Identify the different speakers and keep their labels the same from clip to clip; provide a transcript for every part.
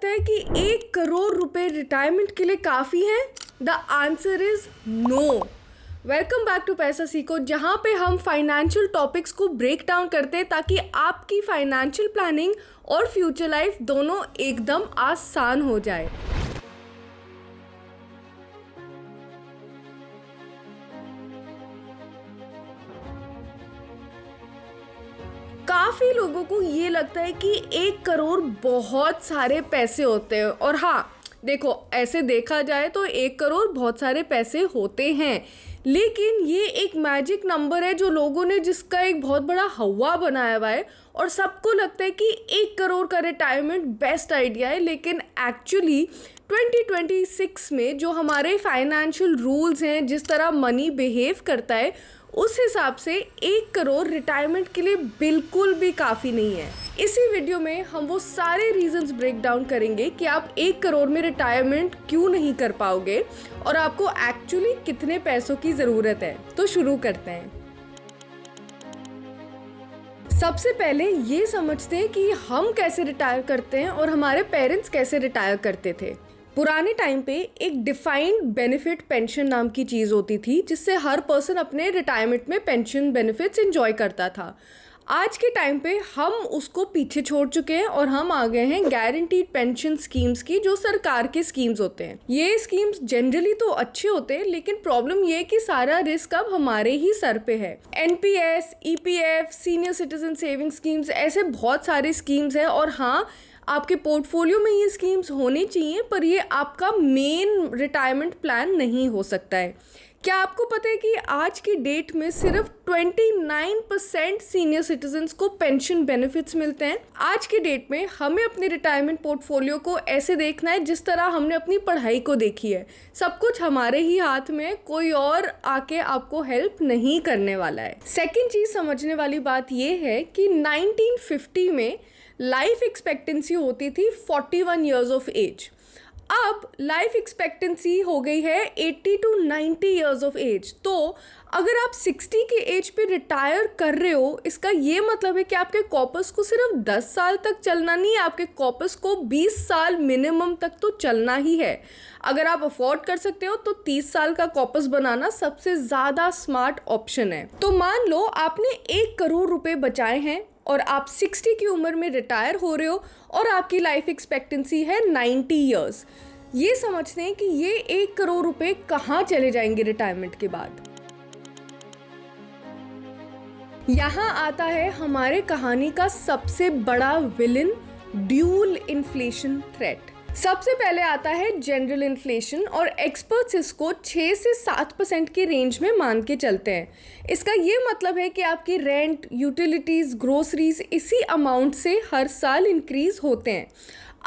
Speaker 1: लगता है कि 1 करोड़ रुपए रिटायरमेंट के लिए काफ़ी हैं? The answer is no. Welcome back to Paisa Seekho, जहाँ पे हम फाइनेंशियल टॉपिक्स को ब्रेक डाउन करते हैं ताकि आपकी फाइनेंशियल प्लानिंग और फ्यूचर लाइफ दोनों एकदम आसान हो जाए। काफ़ी लोगों को ये लगता है कि 1 करोड़ बहुत सारे पैसे होते हैं, और हाँ देखो, ऐसे देखा जाए तो 1 करोड़ बहुत सारे पैसे होते हैं, लेकिन ये एक मैजिक नंबर है जो लोगों ने जिसका एक बहुत बड़ा हवा बनाया हुआ है और सबको लगता है कि 1 करोड़ का रिटायरमेंट बेस्ट आइडिया है। लेकिन एक्चुअली 2026 में जो हमारे फाइनेंशियल रूल्स हैं, जिस तरह मनी बिहेव करता है, उस हिसाब से 1 करोड़ रिटायरमेंट के लिए बिल्कुल भी काफ़ी नहीं है। इसी वीडियो में हम वो सारे रीजंस ब्रेक डाउन करेंगे कि आप 1 करोड़ में रिटायरमेंट क्यों नहीं कर पाओगे और आपको एक्चुअली कितने पैसों की ज़रूरत है। तो शुरू करते हैं। सबसे पहले ये समझते हैं कि हम कैसे रिटायर करते हैं और हमारे पेरेंट्स कैसे रिटायर करते थे। पुराने टाइम पे एक डिफाइंड बेनिफिट पेंशन नाम की चीज़ होती थी, जिससे हर पर्सन अपने रिटायरमेंट में पेंशन बेनिफिट्स एंजॉय करता था। आज के टाइम पे हम उसको पीछे छोड़ चुके हैं और हम आ गए हैं गारंटीड पेंशन स्कीम्स की, जो सरकार के स्कीम्स होते हैं। ये स्कीम्स जनरली तो अच्छे होते हैं, लेकिन प्रॉब्लम ये है कि सारा रिस्क अब हमारे ही सर पे है। NPS, EPF, senior citizen saving schemes, ऐसे बहुत सारे स्कीम्स हैं। और हाँ, आपके पोर्टफोलियो में ये स्कीम्स होनी चाहिए, पर ये आपका मेन रिटायरमेंट प्लान नहीं हो सकता है। क्या आपको पता है कि आज की डेट में सिर्फ 29% सीनियर सिटीजन्स को पेंशन बेनिफिट्स मिलते हैं? आज की डेट में हमें अपने रिटायरमेंट पोर्टफोलियो को ऐसे देखना है जिस तरह हमने अपनी पढ़ाई को देखी है। सब कुछ हमारे ही हाथ में, कोई और आके आपको हेल्प नहीं करने वाला है। सेकेंड चीज़ समझने वाली बात ये है कि 1950 में लाइफ एक्सपेक्टेंसी होती थी 41 ईयर्स ऑफ एज। अब लाइफ एक्सपेक्टेंसी हो गई है 80 to 90 ईयर्स ऑफ एज। तो अगर आप 60 के एज पे रिटायर कर रहे हो, इसका ये मतलब है कि आपके कॉर्पस को सिर्फ 10 साल तक चलना नहीं है, आपके कॉर्पस को 20 साल मिनिमम तक तो चलना ही है। अगर आप अफोर्ड कर सकते हो तो 30 साल का कॉर्पस बनाना सबसे ज़्यादा स्मार्ट ऑप्शन है। तो मान लो आपने 1 करोड़ रुपए बचाए हैं और आप 60 की उम्र में रिटायर हो रहे हो और आपकी लाइफ एक्सपेक्टेंसी है 90 ईयर्स। ये समझते हैं कि ये 1 करोड़ रुपए कहाँ चले जाएंगे रिटायरमेंट के बाद। यहाँ आता है हमारे कहानी का सबसे बड़ा विलन, ड्यूल इन्फ्लेशन थ्रेट। सबसे पहले आता है जनरल इन्फ्लेशन, और एक्सपर्ट्स इसको 6 से 7% की रेंज में मान के चलते हैं। इसका ये मतलब है कि आपकी रेंट, यूटिलिटीज़, ग्रोसरीज इसी अमाउंट से हर साल इंक्रीज होते हैं।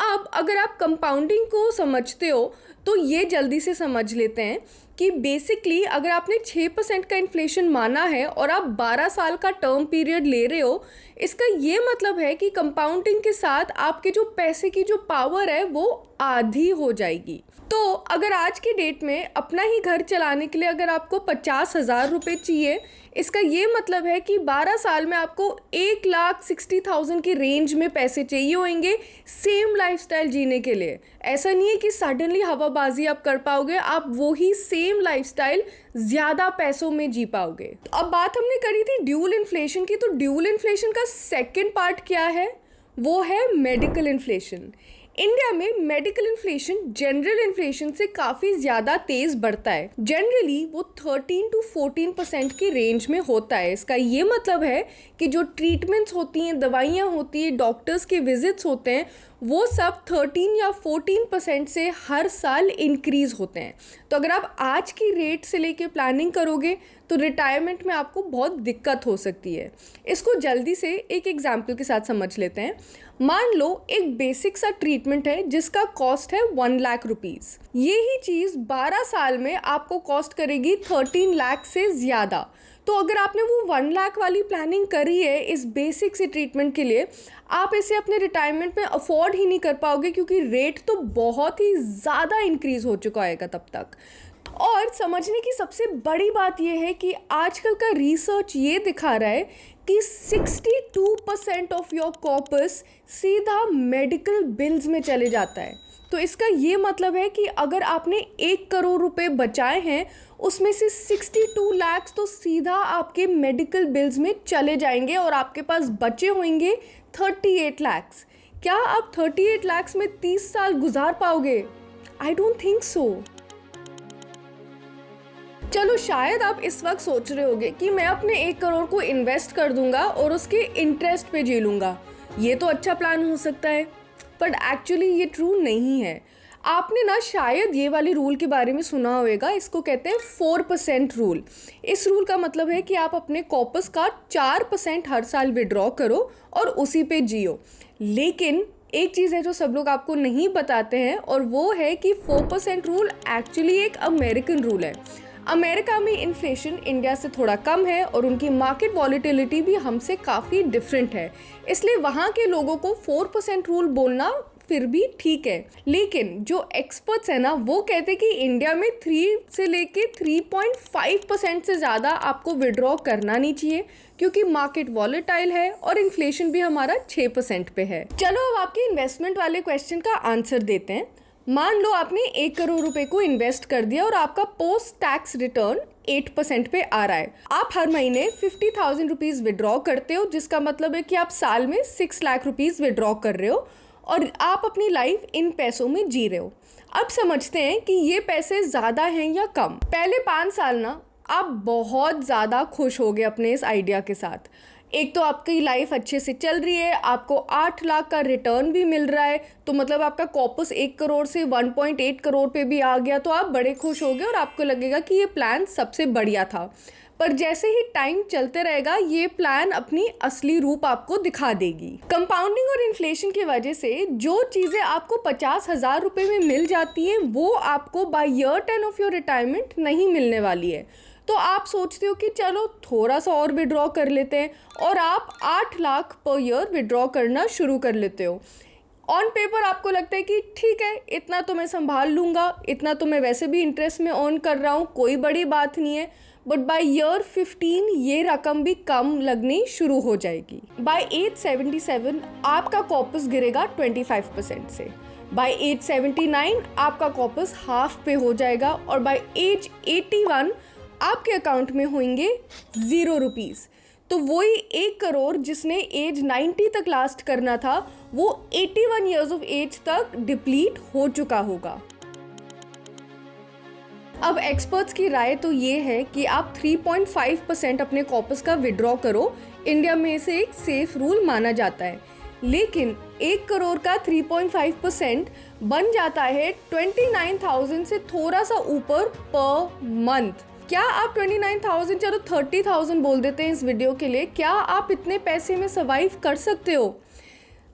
Speaker 1: अब अगर आप कंपाउंडिंग को समझते हो तो ये जल्दी से समझ लेते हैं कि बेसिकली अगर आपने 6% का इन्फ्लेशन माना है और आप 12 साल का टर्म पीरियड ले रहे हो, इसका ये मतलब है कि कंपाउंडिंग के साथ आपके जो पैसे की जो पावर है वो आधी हो जाएगी। तो अगर आज की डेट में अपना ही घर चलाने के लिए अगर आपको 50,000 रुपये चाहिए, इसका ये मतलब है कि 12 साल में आपको 1,60,000 की रेंज में पैसे चाहिए होंगे सेम लाइफस्टाइल जीने के लिए। ऐसा नहीं है कि सडनली हवाबाजी आप कर पाओगे, आप वही सेम लाइफस्टाइल ज़्यादा पैसों में जी पाओगे। अब बात हमने करी थी ड्यूल इन्फ्लेशन की, तो ड्यूल इन्फ्लेशन का सेकेंड पार्ट क्या है? वो है मेडिकल इन्फ्लेशन। इंडिया में मेडिकल इन्फ्लेशन जनरल इन्फ्लेशन से काफ़ी ज़्यादा तेज़ बढ़ता है। जनरली वो 13 to 14% की रेंज में होता है। इसका ये मतलब है कि जो ट्रीटमेंट्स होती हैं, दवाइयाँ होती हैं, डॉक्टर्स के विजिट्स होते हैं, वो सब 13 या 14% से हर साल इंक्रीज़ होते हैं। तो अगर आप आज की रेट से लेके प्लानिंग करोगे तो रिटायरमेंट में आपको बहुत दिक्कत हो सकती है। इसको जल्दी से एक एग्जाम्पल के साथ समझ लेते हैं। मान लो एक बेसिक सा ट्रीटमेंट है जिसका कॉस्ट है 1 लाख रुपीज़। ये ही चीज़ 12 साल में आपको कॉस्ट करेगी 13 लाख से ज़्यादा। तो अगर आपने वो 1 लाख वाली प्लानिंग करी है इस बेसिक से ट्रीटमेंट के लिए, आप इसे अपने रिटायरमेंट में अफोर्ड ही नहीं कर पाओगे, क्योंकि रेट तो बहुत ही ज़्यादा इंक्रीज़ हो चुका होगा तब तक। और समझने की सबसे बड़ी बात यह है कि आजकल का रिसर्च ये दिखा रहा है कि 62% ऑफ योर कॉर्पस सीधा मेडिकल बिल्स में चले जाता है। तो इसका ये मतलब है कि अगर आपने 1 करोड़ रुपए बचाए हैं, उसमें से 62 लाख तो सीधा आपके मेडिकल बिल्स में चले जाएंगे और आपके पास बचे होंगे 38 लाख। क्या आप 38 लाख में 30 साल गुजार पाओगे? I don't think so. चलो, शायद आप इस वक्त सोच रहे होगे कि मैं अपने 1 करोड़ को इन्वेस्ट कर दूंगा और उसके इंटरेस्ट पे जी लूँगा। ये तो अच्छा प्लान हो सकता है, बट एक्चुअली ये ट्रू नहीं है। आपने ना शायद ये वाले रूल के बारे में सुना होगा, इसको कहते हैं 4% रूल। इस रूल का मतलब है कि आप अपने कॉर्पस का 4% हर साल विड्रॉ करो और उसी पे जियो। लेकिन एक चीज़ है जो सब लोग आपको नहीं बताते हैं, और वो है कि 4% रूल एक्चुअली एक अमेरिकन रूल है। अमेरिका में इन्फ्लेशन इंडिया से थोड़ा कम है और उनकी मार्केट वॉलेटिलिटी भी हमसे काफ़ी डिफरेंट है, इसलिए वहाँ के लोगों को 4% रूल बोलना फिर भी ठीक है। लेकिन जो एक्सपर्ट्स हैं ना, वो कहते हैं कि इंडिया में 3 से लेके 3.5% से ज़्यादा आपको विड्रॉ करना नहीं चाहिए, क्योंकि मार्केट वॉलेटाइल है और इन्फ्लेशन भी हमारा 6% पे है। चलो, अब आपके इन्वेस्टमेंट वाले क्वेश्चन का आंसर देते हैं। मान लो आपने 1 करोड़ रुपए को इन्वेस्ट कर दिया और आपका पोस्ट टैक्स रिटर्न 8% पे आ रहा है। आप हर महीने 50,000 रुपीज़ विड्रॉ करते हो, जिसका मतलब है कि आप साल में 6 लाख रुपीज़ विड्रॉ कर रहे हो और आप अपनी लाइफ इन पैसों में जी रहे हो। अब समझते हैं कि ये पैसे ज़्यादा हैं या कम। पहले 5 साल ना आप बहुत ज़्यादा खुश हो गए अपने इस आइडिया के साथ। एक तो आपकी लाइफ अच्छे से चल रही है, आपको 8 लाख का रिटर्न भी मिल रहा है, तो मतलब आपका कॉर्पस 1 करोड़ से 1.8 करोड़ पे भी आ गया, तो आप बड़े खुश हो गए और आपको लगेगा कि ये प्लान सबसे बढ़िया था। पर जैसे ही टाइम चलते रहेगा, ये प्लान अपनी असली रूप आपको दिखा देगी। कंपाउंडिंग और इन्फ्लेशन की वजह से जो चीज़ें आपको 50,000 रुपये में मिल जाती हैं, वो आपको by year 10 of your retirement नहीं मिलने वाली है। तो आप सोचते हो कि चलो थोड़ा सा और विड्रॉ कर लेते हैं, और आप 8 लाख पर ईयर विड्रॉ करना शुरू कर लेते हो। ऑन पेपर आपको लगता है कि ठीक है, इतना तो मैं संभाल लूँगा, इतना तो मैं वैसे भी इंटरेस्ट में अर्न कर रहा हूँ, कोई बड़ी बात नहीं है। बट बाय ईयर 15 ये रकम भी कम लगनी शुरू हो जाएगी। बाय एज 77 आपका कॉर्पस गिरेगा 25% से। बाय एज 79 आपका कॉर्पस हाफ पे हो जाएगा, और बाय एज 81 आपके अकाउंट में होंगे 0 रुपीज़। तो वही 1 करोड़ जिसने एज 90 तक लास्ट करना था, वो 81 ईयर्स ऑफ एज तक डिप्लीट हो चुका होगा। अब एक्सपर्ट्स की राय तो ये है कि आप 3.5% अपने कॉर्पस का विड्रॉ करो। इंडिया में इसे एक सेफ रूल माना जाता है। लेकिन 1 करोड़ का 3.5% बन जाता है 29,000 से थोड़ा सा ऊपर पर मंथ। क्या आप 29,000, चलो 30,000 बोल देते हैं इस वीडियो के लिए, क्या आप इतने पैसे में सर्वाइव कर सकते हो?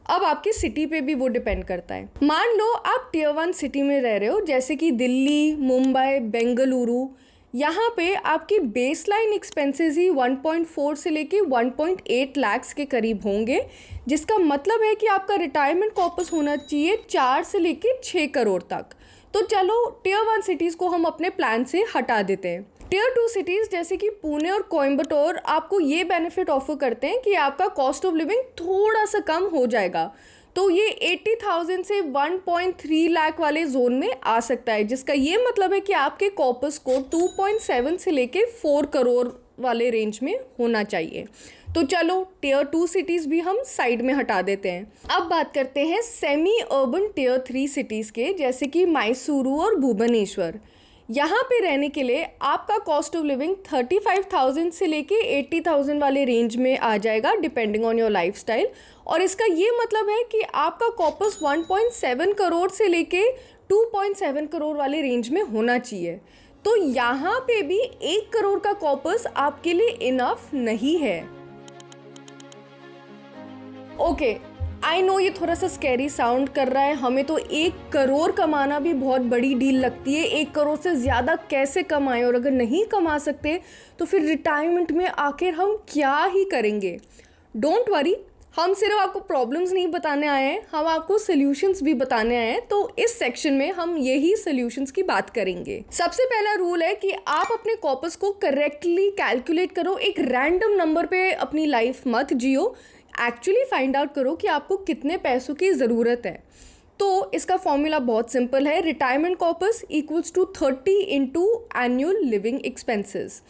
Speaker 1: अब आपकी सिटी पे भी वो डिपेंड करता है। मान लो आप टियर 1 सिटी में रह रहे हो, जैसे कि दिल्ली, मुंबई, बेंगलुरु। यहाँ पे आपकी बेसलाइन एक्सपेंसेस ही 1.4 से लेके 1.8 लाख के करीब होंगे, जिसका मतलब है कि आपका रिटायरमेंट कॉर्पस होना चाहिए 4 से लेके 6 करोड़ तक। तो चलो टियर 1 सिटीज़ को हम अपने प्लान से हटा देते हैं। टियर 2 सिटीज़ जैसे कि पुणे और कोयम्बटूर आपको ये बेनिफिट ऑफर करते हैं कि आपका कॉस्ट ऑफ लिविंग थोड़ा सा कम हो जाएगा। तो ये 80,000 से 1.3 लाख वाले जोन में आ सकता है, जिसका ये मतलब है कि आपके कॉर्पस को 2.7 से लेके 4 करोड़ वाले रेंज में होना चाहिए। तो चलो टियर 2 सिटीज़ भी हम साइड में हटा देते हैं। अब बात करते हैं सेमी अर्बन टियर 3 सिटीज़ के, जैसे कि मैसूरू और भुवनेश्वर। यहाँ पे रहने के लिए आपका कॉस्ट ऑफ लिविंग 35,000 से लेके 80,000 वाले रेंज में आ जाएगा, डिपेंडिंग ऑन योर लाइफस्टाइल। और इसका ये मतलब है कि आपका कॉर्पस 1.7 करोड़ से लेके 2.7 करोड़ वाले रेंज में होना चाहिए। तो यहाँ पे भी 1 करोड़ का कॉर्पस आपके लिए इनफ नहीं है। ओके, आई नो ये थोड़ा सा स्कैरी साउंड कर रहा है, हमें तो 1 करोड़ कमाना भी बहुत बड़ी डील लगती है। 1 करोड़ से ज़्यादा कैसे कमाएं, और अगर नहीं कमा सकते तो फिर रिटायरमेंट में आखिर हम क्या ही करेंगे। डोंट वरी, हम सिर्फ आपको प्रॉब्लम्स नहीं बताने आए हैं, हम आपको सॉल्यूशंस भी बताने आए हैं। तो इस सेक्शन में हम यही सॉल्यूशंस की बात करेंगे। सबसे पहला रूल है कि आप अपने कॉर्पस को करेक्टली कैलकुलेट करो। एक रैंडम नंबर पे अपनी लाइफ मत जियो, एक्चुअली फाइंड आउट करो कि आपको कितने पैसों की ज़रूरत है। तो इसका फॉर्मूला बहुत सिंपल है, retirement corpus equals to 30 into annual living expenses.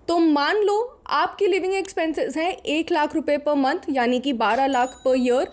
Speaker 1: तो मान लो आपकी लिविंग एक्सपेंसेस हैं 1 लाख रुपए पर मंथ, यानी कि 12 लाख पर ईयर।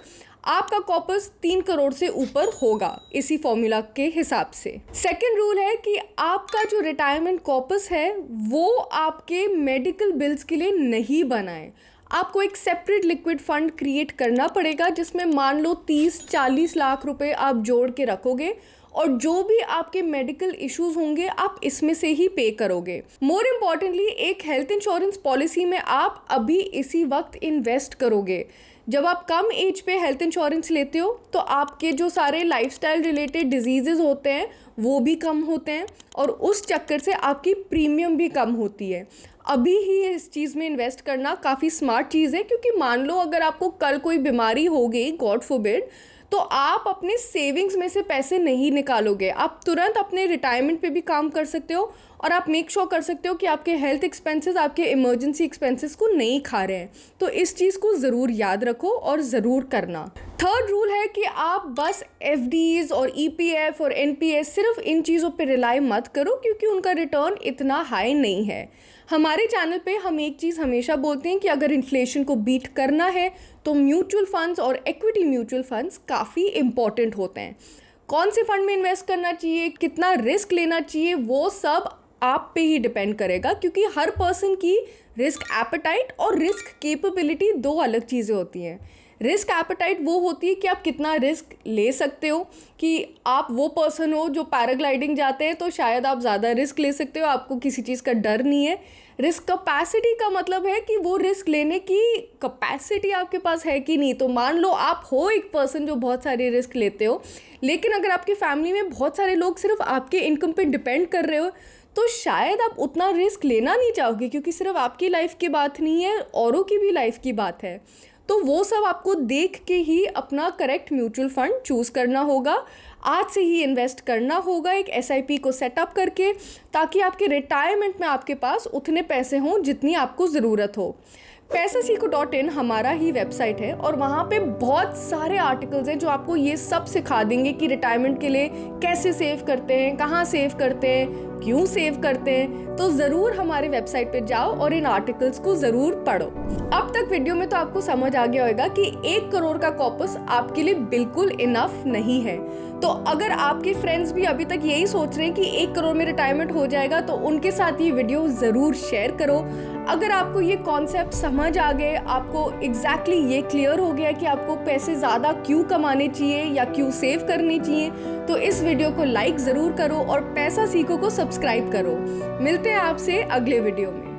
Speaker 1: आपका कॉर्पस 3 करोड़ से ऊपर होगा इसी फॉर्मूला के हिसाब से। सेकंड रूल है कि आपका जो रिटायरमेंट कॉर्पस है वो आपके मेडिकल बिल्स के लिए नहीं बनाए। आपको एक सेपरेट लिक्विड फंड क्रिएट करना पड़ेगा जिसमें मान लो 30-40 लाख रुपए आप जोड़ के रखोगे और जो भी आपके मेडिकल इश्यूज होंगे आप इसमें से ही पे करोगे। मोर इम्पॉर्टेंटली, एक हेल्थ इंश्योरेंस पॉलिसी में आप अभी इसी वक्त इन्वेस्ट करोगे। जब आप कम एज पे हेल्थ इंश्योरेंस लेते हो तो आपके जो सारे लाइफस्टाइल रिलेटेड डिजीजेज होते हैं वो भी कम होते हैं और उस चक्कर से आपकी प्रीमियम भी कम होती है। अभी ही इस चीज़ में इन्वेस्ट करना काफ़ी स्मार्ट चीज़ है, क्योंकि मान लो अगर आपको कल कोई बीमारी हो गई, गॉड फॉरबिड, तो आप अपने सेविंग्स में से पैसे नहीं निकालोगे। आप तुरंत अपने रिटायरमेंट पे भी काम कर सकते हो और आप मेक श्योर कर सकते हो कि आपके हेल्थ एक्सपेंसेस आपके इमरजेंसी एक्सपेंसेस को नहीं खा रहे हैं। तो इस चीज़ को ज़रूर याद रखो और ज़रूर करना। थर्ड रूल है कि आप बस एफडीज और ईपीएफ और एनपीएस सिर्फ इन चीज़ों पे रिलाई मत करो, क्योंकि उनका रिटर्न इतना हाई नहीं है। हमारे चैनल पे हम एक चीज़ हमेशा बोलते हैं कि अगर इन्फ्लेशन को बीट करना है तो म्यूचुअल फंड्स और इक्विटी म्यूचुअल फंड्स काफ़ी इंपॉर्टेंट होते हैं। कौन से फंड में इन्वेस्ट करना चाहिए, कितना रिस्क लेना चाहिए, वो सब आप पे ही डिपेंड करेगा, क्योंकि हर पर्सन की रिस्क एपेटाइट और रिस्क कैपेबिलिटी दो अलग चीज़ें होती हैं। रिस्क एपेटाइट वो होती है कि आप कितना रिस्क ले सकते हो, कि आप वो पर्सन हो जो पैराग्लाइडिंग जाते हैं तो शायद आप ज़्यादा रिस्क ले सकते हो, आपको किसी चीज़ का डर नहीं है। रिस्क कैपेसिटी का मतलब है कि वो रिस्क लेने की कैपेसिटी आपके पास है कि नहीं। तो मान लो आप हो एक पर्सन जो बहुत सारे रिस्क लेते हो, लेकिन अगर आपकी फैमिली में बहुत सारे लोग सिर्फ आपके इनकम पे डिपेंड कर रहे हो तो शायद आप उतना रिस्क लेना नहीं चाहोगे, क्योंकि सिर्फ आपकी लाइफ की बात नहीं है, औरों की भी लाइफ की बात है। तो वो सब आपको देख के ही अपना करेक्ट म्यूचुअल फंड चूज़ करना होगा। आज से ही इन्वेस्ट करना होगा एक एसआईपी को सेटअप करके, ताकि आपके रिटायरमेंट में आपके पास उतने पैसे हों जितनी आपको ज़रूरत हो। पैसासीखो.in हमारा ही वेबसाइट है और वहाँ पे बहुत सारे आर्टिकल्स हैं जो आपको ये सब सिखा देंगे कि रिटायरमेंट के लिए कैसे सेव करते हैं, कहाँ सेव करते हैं, क्यों सेव करते हैं। तो ज़रूर हमारे वेबसाइट पे जाओ और इन आर्टिकल्स को ज़रूर पढ़ो। अब तक वीडियो में तो आपको समझ आ गया होगा कि 1 करोड़ का कॉर्पस आपके लिए बिल्कुल इनफ नहीं है। तो अगर आपके फ्रेंड्स भी अभी तक यही सोच रहे हैं कि 1 करोड़ में रिटायरमेंट हो जाएगा, तो उनके साथ ये वीडियो ज़रूर शेयर करो। अगर आपको ये कॉन्सेप्ट समझ आ गए, आपको एग्जैक्टली ये क्लियर हो गया कि आपको पैसे ज़्यादा क्यों कमाने चाहिए या क्यों सेव करने चाहिए, तो इस वीडियो को लाइक ज़रूर करो और पैसा सीखो को सब्सक्राइब करो। मिलते हैं आपसे अगले वीडियो में।